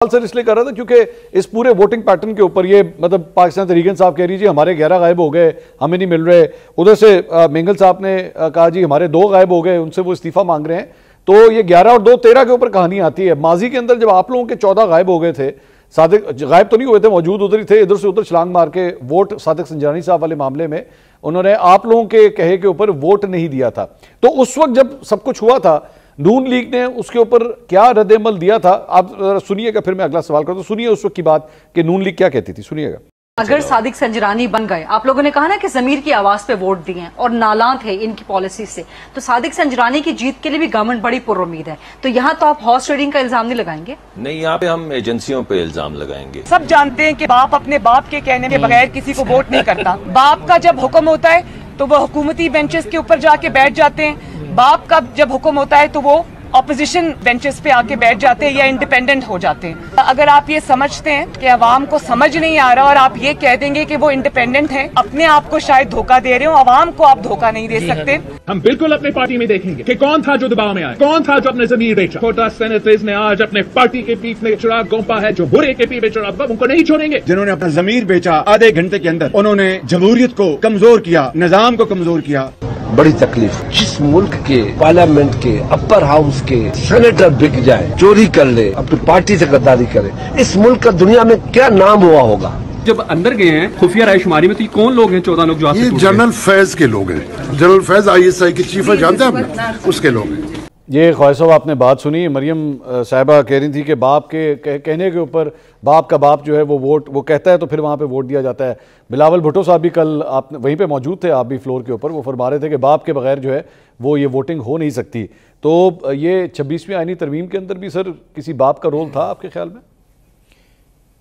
Sir इसलिए कर रहा था क्योंकि इस पूरे वोटिंग पैटर्न के ऊपर ये मतलब पाकिस्तान तहरीक इंसाफ कह रही जी हमारे 11 गायब हो गए, हमें नहीं मिल रहे। उधर से मेंगल साहब ने कहा जी हमारे 2 गायब हो गए, उनसे वो इस्तीफा मांग रहे हैं। तो ये 11 और 2 13 के ऊपर कहानी आती है। माजी के अंदर जब आप लोगों के 14 गायब हो गए थे, सादिक गायब तो नहीं हुए थे, मौजूद उधर ही थे, इधर से उधर छलांग मार के वोट सादिक संजरानी साहब वाले मामले में उन्होंने आप लोगों के कहे के ऊपर वोट नहीं दिया था। तो उस वक्त जब सब कुछ हुआ था, नून लीग ने उसके ऊपर क्या रद्द-ए-अमल दिया था, आप सुनिएगा, फिर मैं अगला सवाल करता हूं। सुनिए उस वक्त की बात कि नून लीग क्या कहती थी, सुनिएगा। अगर सादिक संजरानी बन गए, आप लोगों ने कहा ना कि ज़मीर की आवाज पे वोट दिए हैं और नाला थे इनकी पॉलिसी से, तो सादिक संजरानी की जीत के लिए भी गवर्नमेंट बड़ी पुरुम्मीद है। तो यहाँ तो आप हॉर्स ट्रेडिंग का इल्जाम नहीं लगाएंगे? नहीं, यहाँ पे हम एजेंसियों पे इल्जाम लगाएंगे। सब जानते हैं कि बाप अपने बाप के कहने के बगैर किसी को वोट नहीं करता। बाप का जब हुक्म होता है तो वो हुकूमती बेंचेस के ऊपर जाके बैठ जाते हैं, बाप का जब हुक्म होता है तो वो ऑपोजिशन बेंचेस पे आके बैठ जाते हैं या इंडिपेंडेंट हो जाते हैं। अगर आप ये समझते हैं कि अवाम को समझ नहीं आ रहा और आप ये कह देंगे कि वो इंडिपेंडेंट हैं, अपने आप को शायद धोखा दे रहे हो, अवाम को आप धोखा नहीं दे सकते। हम बिल्कुल अपने पार्टी में देखेंगे कि कौन था जो दबाव में आया, कौन था जो अपने जमीर बेचा। छोटा सेनेटर्स ने आज अपने पार्टी के पीठ में चिराग गोंपा है, जो बुरे के पीठ में चिराग, उनको नहीं छोड़ेंगे। जिन्होंने अपना जमीर बेचा, आधे घंटे के अंदर उन्होंने जमहूरियत को कमजोर किया, निजाम को कमजोर किया। बड़ी तकलीफ, जिस मुल्क के पार्लियामेंट के अपर हाउस के सेनेटर बिक जाए, चोरी कर ले, अपनी पार्टी से गद्दारी करे, इस मुल्क का दुनिया में क्या नाम हुआ होगा। जब अंदर गए हैं खुफिया रायशुमारी में, तो ये कौन लोग हैं 14 लोग जो ये जनरल फैज के लोग हैं। जनरल फैज ISI की चीफ है, जानते हैं आप, उसके लोग हैं। ये ख्वाहिश साहब आपने बात सुनी, मरियम साहिबा कह रही थी कि बाप के कहने के ऊपर बाप का बाप जो है वो वोट वो कहता है तो फिर वहाँ पे वोट दिया जाता है। बिलावल भुट्टो साहब भी कल आप वहीं पे मौजूद थे, आप भी फ्लोर के ऊपर, वो फरमा रहे थे कि बाप के बगैर जो है वो ये वोटिंग हो नहीं सकती। तो ये 26वीं आईनी तरमीम के अंदर भी सर किसी बाप का रोल था आपके ख्याल में?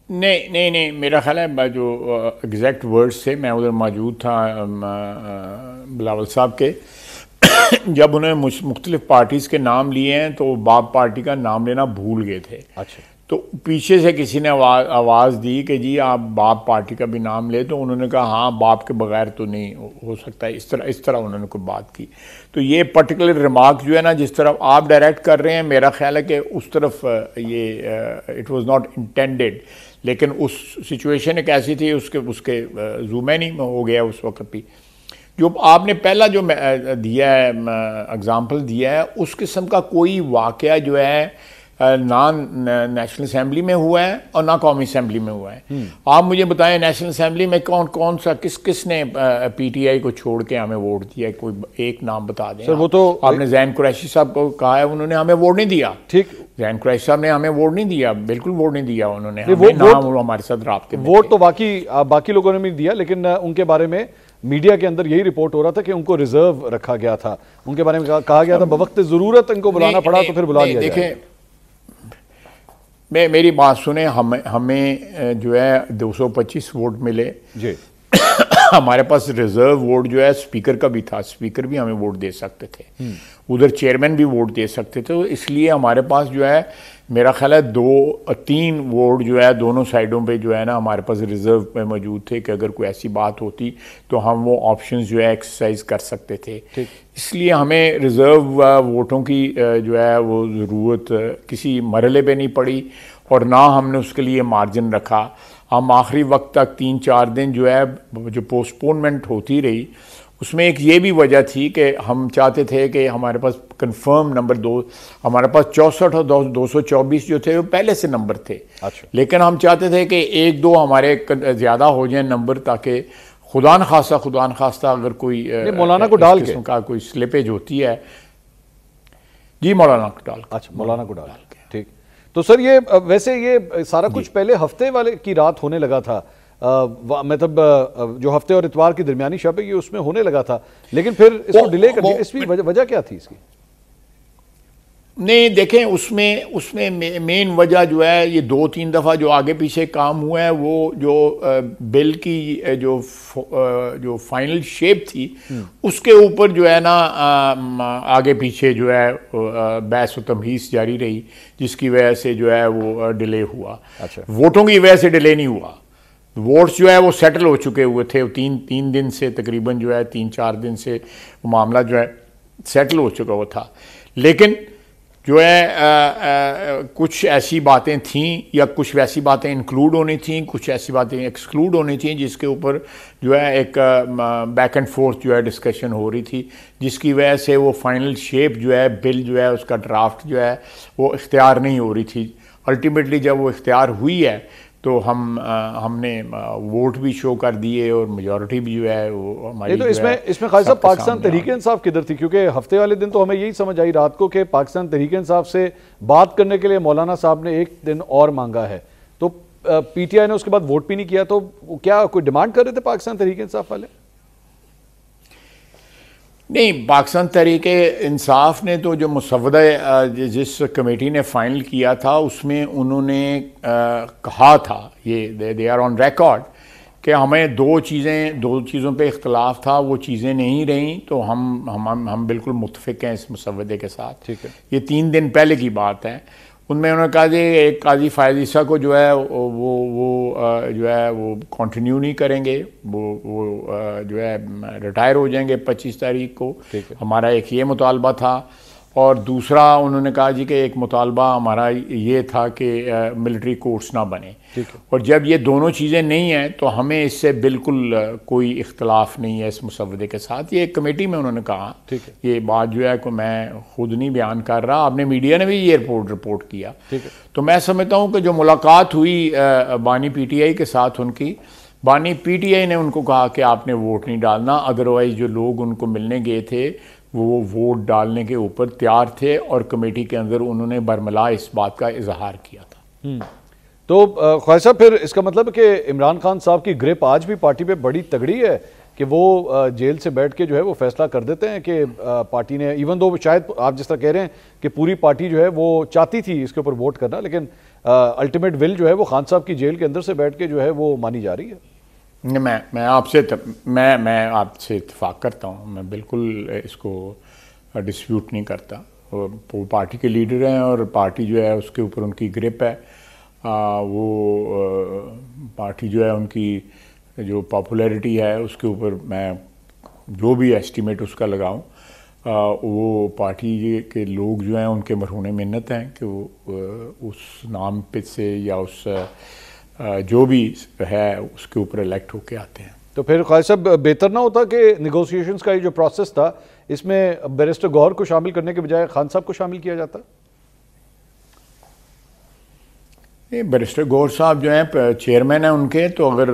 नहीं, मेरा ख्याल है जो एग्जैक्ट वर्ड्स थे, मैं उधर मौजूद था बिलावल साहब के, जब उन्होंने मुख्तलिफ पार्टीज़ के नाम लिए हैं तो बाप पार्टी का नाम लेना भूल गए थे। अच्छा। तो पीछे से किसी ने आवाज़ दी कि जी आप बाप पार्टी का भी नाम ले, तो उन्होंने कहा हाँ बाप के बगैर तो नहीं हो सकता, इस तरह उन्होंने कोई बात की। तो ये पर्टिकुलर रिमार्क जो है ना, जिस तरफ आप डायरेक्ट कर रहे हैं, मेरा ख्याल है कि उस तरफ ये इट वाज नॉट इंटेंडेड, लेकिन उस सिचुएशन एक ऐसी थी, उसके ज़ूमैनी में हो गया उस वक्त भी। जो आपने पहला जो दिया है एग्जाम्पल दिया है, उस किस्म का कोई वाक़या जो है ना नेशनल असम्बली में हुआ है और ना कौमी असम्बली में हुआ है। आप मुझे बताएं नेशनल असम्बली में कौन सा किसने PTI को छोड़ के हमें वोट दिया, कोई एक नाम बता दें। सर वो तो आपने जैन कुरैशी साहब को कहा है, उन्होंने हमें वोट नहीं दिया। ठीक, जैन कुरैशी साहब ने हमें वोट नहीं दिया, बिल्कुल वोट नहीं दिया उन्होंने, हमारे साथ राब्ते में वोट तो बाकी लोगों ने भी दिया, लेकिन उनके बारे में मीडिया के अंदर यही रिपोर्ट हो रहा था कि उनको रिजर्व रखा गया था, उनके बारे में कहा गया था बवक्त जरूरत इनको बुलाना पड़ा तो फिर बुला लिया। देखें, मेरी बात सुने, हमें जो है 225 वोट मिले जी। हमारे पास रिजर्व वोट जो है स्पीकर का भी था, स्पीकर भी हमें वोट दे सकते थे, उधर चेयरमैन भी वोट दे सकते थे। तो इसलिए हमारे पास जो है मेरा ख्याल है 2-3 वोट जो है दोनों साइडों पे जो है ना हमारे पास रिजर्व में मौजूद थे कि अगर कोई ऐसी बात होती तो हम वो ऑप्शंस जो है एक्सरसाइज कर सकते थे। इसलिए हमें रिजर्व वोटों की जो है वो ज़रूरत किसी मरहले पे नहीं पड़ी और ना हमने उसके लिए मार्जिन रखा। हम आखिरी वक्त तक 3-4 दिन जो है जो पोस्टपोनमेंट होती रही, उसमें एक ये भी वजह थी कि हम चाहते थे कि हमारे पास कंफर्म नंबर 2, हमारे पास 64 और 224 जो थे वो पहले से नंबर थे। अच्छा। लेकिन हम चाहते थे कि 1-2 हमारे ज़्यादा हो जाए नंबर, ताकि खुदा न खास्ता अगर कोई मौलाना को डाल के का कोई स्लिपेज होती है जी, मौलाना को डाल। अच्छा, मौलाना को डाल के, ठीक। तो सर ये वैसे ये सारा कुछ पहले हफ्ते वाले की रात होने लगा था, मतलब जो हफ्ते और इतवार की दरमियानी शब है ये उसमें होने लगा था, लेकिन फिर इसको डिले कर दिया। इसकी वजह क्या थी इसकी? नहीं देखें, उसमें मेन वजह जो है ये 2-3 दफ़ा जो आगे पीछे काम हुआ है, वो जो बिल की जो फाइनल शेप थी उसके ऊपर जो है ना आगे पीछे जो है बहस व तमहीस जारी रही, जिसकी वजह से जो है वो डिले हुआ। अच्छा। वोटों की वजह से डिले नहीं हुआ, वोट्स जो है वो सेटल हो चुके हुए थे। 3 दिन से तकरीबन जो है 3-4 दिन से मामला जो है सेटल हो चुका हुआ था। लेकिन जो है कुछ ऐसी बातें थीं या कुछ वैसी बातें इंक्लूड होनी थी, कुछ ऐसी बातें एक्सक्लूड होनी थी, जिसके ऊपर जो है एक बैक एंड फोर्थ जो है डिस्कशन हो रही थी, जिसकी वजह से वो फाइनल शेप जो है बिल जो है उसका ड्राफ्ट जो है वो इख्तियार नहीं हो रही थी। अल्टीमेटली जब वो इख्तियार हुई है तो हमने वोट भी शो कर दिए और मेजॉरिटी भी जो है वो हमारी। तो इसमें खालिद साहब पाकिस्तान तहरीक इंसाफ किधर थी? क्योंकि हफ्ते वाले दिन तो हमें यही समझ आई रात को कि पाकिस्तान तहरीक इंसाफ से बात करने के लिए मौलाना साहब ने एक दिन और मांगा है, तो पीटीआई ने उसके बाद वोट भी नहीं किया। तो क्या कोई डिमांड कर रहे थे पाकिस्तान तहरीक इंसाफ वाले? नहीं, पाकिस्तान तहरीक इंसाफ ने तो जो मुसव्वदा जिस कमेटी ने फाइनल किया था उसमें उन्होंने कहा था, ये दे आर ऑन रिकॉर्ड, कि हमें दो चीज़ों पे इख्तलाफ था, वो चीज़ें नहीं रहीं, तो हम बिल्कुल मुत्तफिक हैं इस मुसव्वदे के साथ। ठीक है, ये 3 दिन पहले की बात है। उनमें उन्होंने कहा कि एक काजी फ़ायज़ ईसा को जो है वो जो है वो कंटिन्यू नहीं करेंगे, वो जो है रिटायर हो जाएंगे 25 तारीख को। हमारा एक ये मुतालबा था, और दूसरा उन्होंने कहा जी कि एक मुतालबा हमारा ये था कि मिलिट्री कोर्ट्स ना बने। और जब ये दोनों चीज़ें नहीं हैं तो हमें इससे बिल्कुल कोई इख्तलाफ नहीं है इस मुसव्वदे के साथ। ये एक कमेटी में उन्होंने कहा, ये बात जो है को मैं खुद नहीं बयान कर रहा, आपने मीडिया ने भी ये रिपोर्ट किया। तो मैं समझता हूँ कि जो मुलाकात हुई बानी पीटीआई के साथ उनकी, बानी पीटीआई ने उनको कहा कि आपने वोट नहीं डालना, अदरवाइज़ जो लोग उनको मिलने गए थे वो वोट डालने के ऊपर तैयार थे, और कमेटी के अंदर उन्होंने बरमला इस बात का इजहार किया था। तो ख्वाजा साहब, फिर इसका मतलब कि इमरान खान साहब की ग्रिप आज भी पार्टी पे बड़ी तगड़ी है कि वो जेल से बैठ के जो है वो फैसला कर देते हैं कि पार्टी ने, इवन दो शायद आप जिस तरह कह रहे हैं कि पूरी पार्टी जो है वो चाहती थी इसके ऊपर वोट करना, लेकिन अल्टीमेट विल जो है वो खान साहब की जेल के अंदर से बैठ के जो है वो मानी जा रही है। मैं आपसे इत्तेफाक करता हूँ, मैं बिल्कुल इसको डिस्प्यूट नहीं करता। वो पार्टी के लीडर हैं और पार्टी जो है उसके ऊपर उनकी ग्रिप है। वो पार्टी जो है उनकी जो पॉपुलैरिटी है उसके ऊपर मैं जो भी एस्टीमेट उसका लगाऊं, वो पार्टी के लोग जो हैं उनके मरहूने मिन्नत हैं कि वो उस नाम पे से या उस जो भी है उसके ऊपर इलेक्ट होके आते हैं। तो फिर ख्वाजा साहब, बेहतर ना होता कि निगोशिएशंस का ये जो प्रोसेस था इसमें बैरिस्टर गौहर को शामिल करने के बजाय खान साहब को शामिल किया जाता? बैरिस्टर गौहर साहब जो हैं चेयरमैन हैं उनके, तो अगर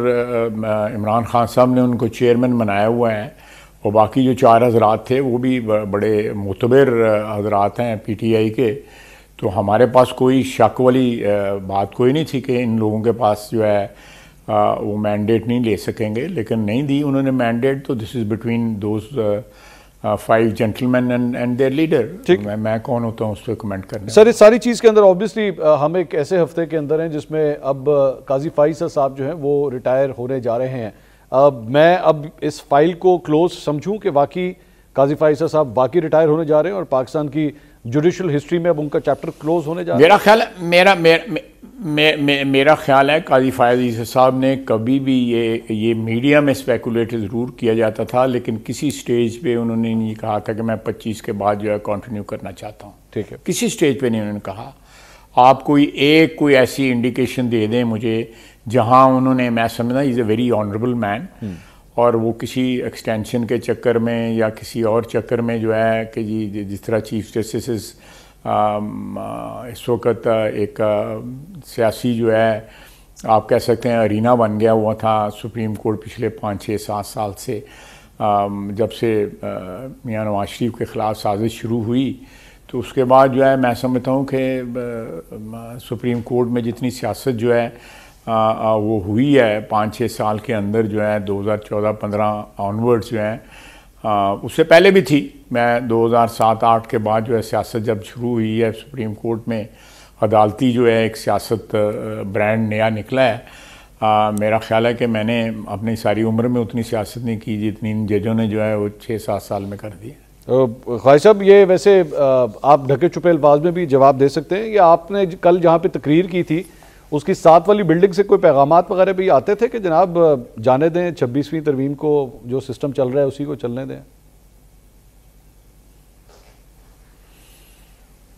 इमरान खान साहब ने उनको चेयरमैन बनाया हुआ है, और बाकी जो 4 हज़रात थे वो भी बड़े मुतबर हज़रात हैं पीटीआई के, तो हमारे पास कोई शक वाली बात कोई नहीं थी कि इन लोगों के पास जो है वो मैंडेट नहीं ले सकेंगे, लेकिन नहीं दी उन्होंने मैंडेट। तो this is between those 5 gentleman and there leader. मैं कौन होता हूँ उस पर कमेंट करने? सर, इस सारी चीज़ के अंदर ऑब्वियसली हम एक ऐसे हफ्ते के अंदर हैं जिसमें अब काजी फ़ाइज़ साहब जो हैं वो रिटायर होने जा रहे हैं। मैं अब इस फाइल को क्लोज समझूं कि वाकई काजी फ़ाइज़ साहब वाकई रिटायर होने जा रहे हैं और पाकिस्तान की जुडिशल हिस्ट्री में अब उनका चैप्टर क्लोज होने जा रहा है? मेरा ख्याल है काजी फ़ाइज़ साहब ने कभी भी ये मीडिया में स्पेकुलेट ज़रूर किया जाता था, लेकिन किसी स्टेज पे उन्होंने नहीं कहा था कि मैं 25 के बाद जो है कंटिन्यू करना चाहता हूँ। ठीक है, किसी स्टेज पे नहीं उन्होंने कहा। आप कोई ऐसी इंडिकेशन दे दें मुझे जहाँ उन्होंने, मैं समझना is a very honourable man, और वो किसी एक्सटेंशन के चक्कर में या किसी और चक्कर में जो है कि जी जिस तरह चीफ जस्टिस इस वक्त एक सियासी जो है आप कह सकते हैं अरीना बन गया हुआ था सुप्रीम कोर्ट पिछले 5-6-7 साल से, जब से मियां नवाज शरीफ के ख़िलाफ़ साजिश शुरू हुई, तो उसके बाद जो है मैं समझता हूँ कि सुप्रीम कोर्ट में जितनी सियासत जो है वो हुई है 5-6 साल के अंदर जो है 2014-15 ऑनवर्ड्स जो है, उससे पहले भी थी। मैं 2007-8 के बाद जो है सियासत जब शुरू हुई है सुप्रीम कोर्ट में, अदालती जो है एक सियासत ब्रांड नया निकला है। मेरा ख्याल है कि मैंने अपनी सारी उम्र में उतनी सियासत नहीं की जितनी इन जजों ने जो है वो 6-7 साल में कर दी है। ख्वाजा साहब, ये वैसे आप ढके छुपे अल्फाज में भी जवाब दे सकते हैं, या आपने कल जहाँ पे तकरीर की थी उसकी 7 वाली बिल्डिंग से कोई पैगामात वगैरह भी आते थे कि जनाब जाने दें 26वीं तरमीम को, जो सिस्टम चल रहा है उसी को चलने दें?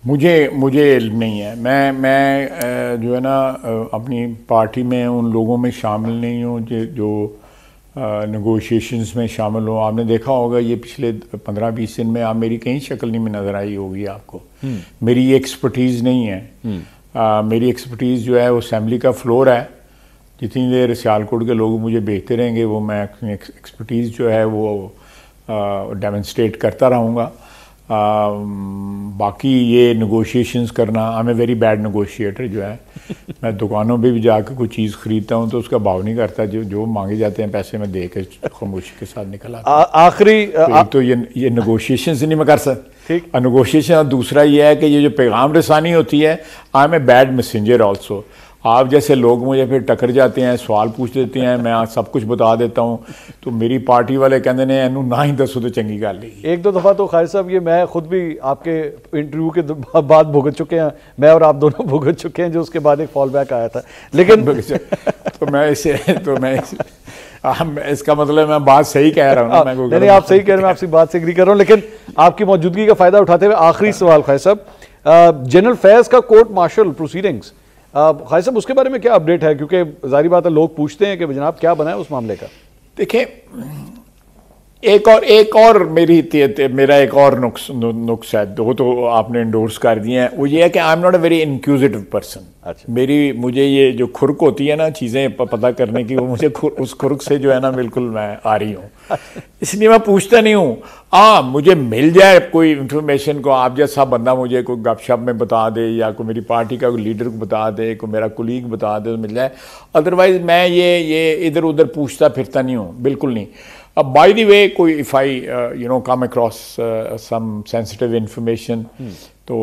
मुझे नहीं है। मैं जो है ना अपनी पार्टी में उन लोगों में शामिल नहीं हूँ जो नेगोशिएशंस में शामिल हो। आपने देखा होगा ये पिछले 15-20 दिन में आप मेरी कहीं शक्ल नहीं में नज़र आई होगी आपको। मेरी एक्सपर्टीज़ नहीं है। मेरी एक्सपर्टीज़ जो है वो असेंबली का फ्लोर है। जितनी देर सियालकोट के लोग मुझे भेजते रहेंगे वो मैं अपनी एक्सपर्टीज़ जो है वो डेमोन्स्ट्रेट करता रहूँगा। बाकी ये नेगोशिएशंस करना, I am a very bad negotiator जो है मैं दुकानों पे भी जाकर कोई चीज़ खरीदता हूँ तो उसका भाव नहीं करता, जो मांगे जाते हैं पैसे में दे के खामोशी के साथ निकल आता। आखिरी तो ये नेगोशिएशंस नहीं मैं कर सकता नेगोशिएशन। दूसरा ये है कि ये जो पैगाम रसानी होती है, I am a bad messenger also. आप जैसे लोग मुझे फिर टकर जाते हैं, सवाल पूछ देते हैं, मैं आज सब कुछ बता देता हूँ, तो मेरी पार्टी वाले कहते हैं इनू ना ही दसो तो चंगी गल नहीं। एक दो दफ़ा तो खालिद साहब ये मैं खुद भी आपके इंटरव्यू के बाद भुगत चुके हैं, मैं और आप दोनों भुगत चुके हैं, जो उसके बाद एक फॉल बैक आया था। लेकिन इसका मतलब मैं बात सही कह रहा हूँ ना? नहीं, आप सही कह रहे हैं, मैं आपकी बात से एग्री कर रहा हूँ। लेकिन आपकी मौजूदगी का फायदा उठाते हुए आखिरी सवाल खालिद साहब, जनरल फैज़ का कोर्ट मार्शल प्रोसीडिंग्स, खालिद साहब उसके बारे में क्या अपडेट है? क्योंकि जाहिर बात है लोग पूछते हैं कि जनाब क्या बना है उस मामले का। देखिए एक और मेरा एक और नुक्स है, वो तो आपने इंडोर्स कर दिए हैं। वो ये है कि I am not a very inquisitive person. अच्छा। मुझे ये जो खुरक होती है ना चीज़ें पता करने की, वो मुझे उस खुरक से जो है ना बिल्कुल मैं आ रही हूँ, इसलिए मैं पूछता नहीं हूँ। मुझे मिल जाए कोई इन्फॉर्मेशन को, आप जैसा बंदा मुझे कोई गपशप में बता दे या कोई मेरी पार्टी का कोई लीडर को बता दे, कोई मेरा कुलीग बता दे तो मिल जाए। अदरवाइज मैं ये इधर उधर पूछता फिरता नहीं हूँ, बिल्कुल नहीं। अब बाय द वे कोई if I come across some sensitive information तो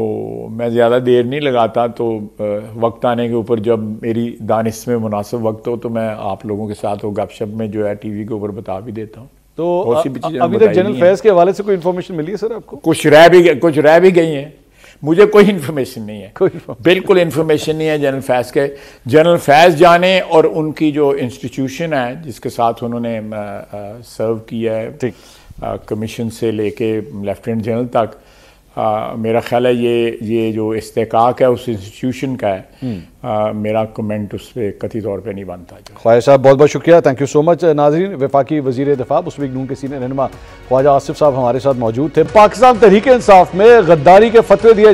मैं ज़्यादा देर नहीं लगाता, तो वक्त आने के ऊपर जब मेरी दानिश में मुनासिब वक्त हो तो मैं आप लोगों के साथ वो गपशप में जो है टीवी के ऊपर बता भी देता हूँ। तो अभी तक जनरल फैज़ के हवाले से कोई इन्फॉर्मेशन मिली है सर आपको? कुछ रह भी गई हैं, मुझे कोई इन्फॉर्मेशन नहीं है, बिल्कुल इन्फॉर्मेशन नहीं है जनरल फैज़ के। जनरल फैज़ जाने और उनकी जो इंस्टीट्यूशन है जिसके साथ उन्होंने सर्व किया है, कमीशन से लेके लेफ्टिनेंट जनरल तक, मेरा ख्याल है ये जो इस्तेकाक है उस इंस्टीट्यूशन का है। मेरा कमेंट उस पर कतई तौर पे नहीं बनता। ख्वाजा साहब बहुत बहुत शुक्रिया, थैंक यू सो मच। नाज़रीन, वफाकी वज़ीर दिफा मुस्लिम लीग नून के सीनियर रहनुमा ख्वाजा आसिफ साहब हमारे साथ मौजूद थे। पाकिस्तान तहरीक इंसाफ में गद्दारी के फतवे दिए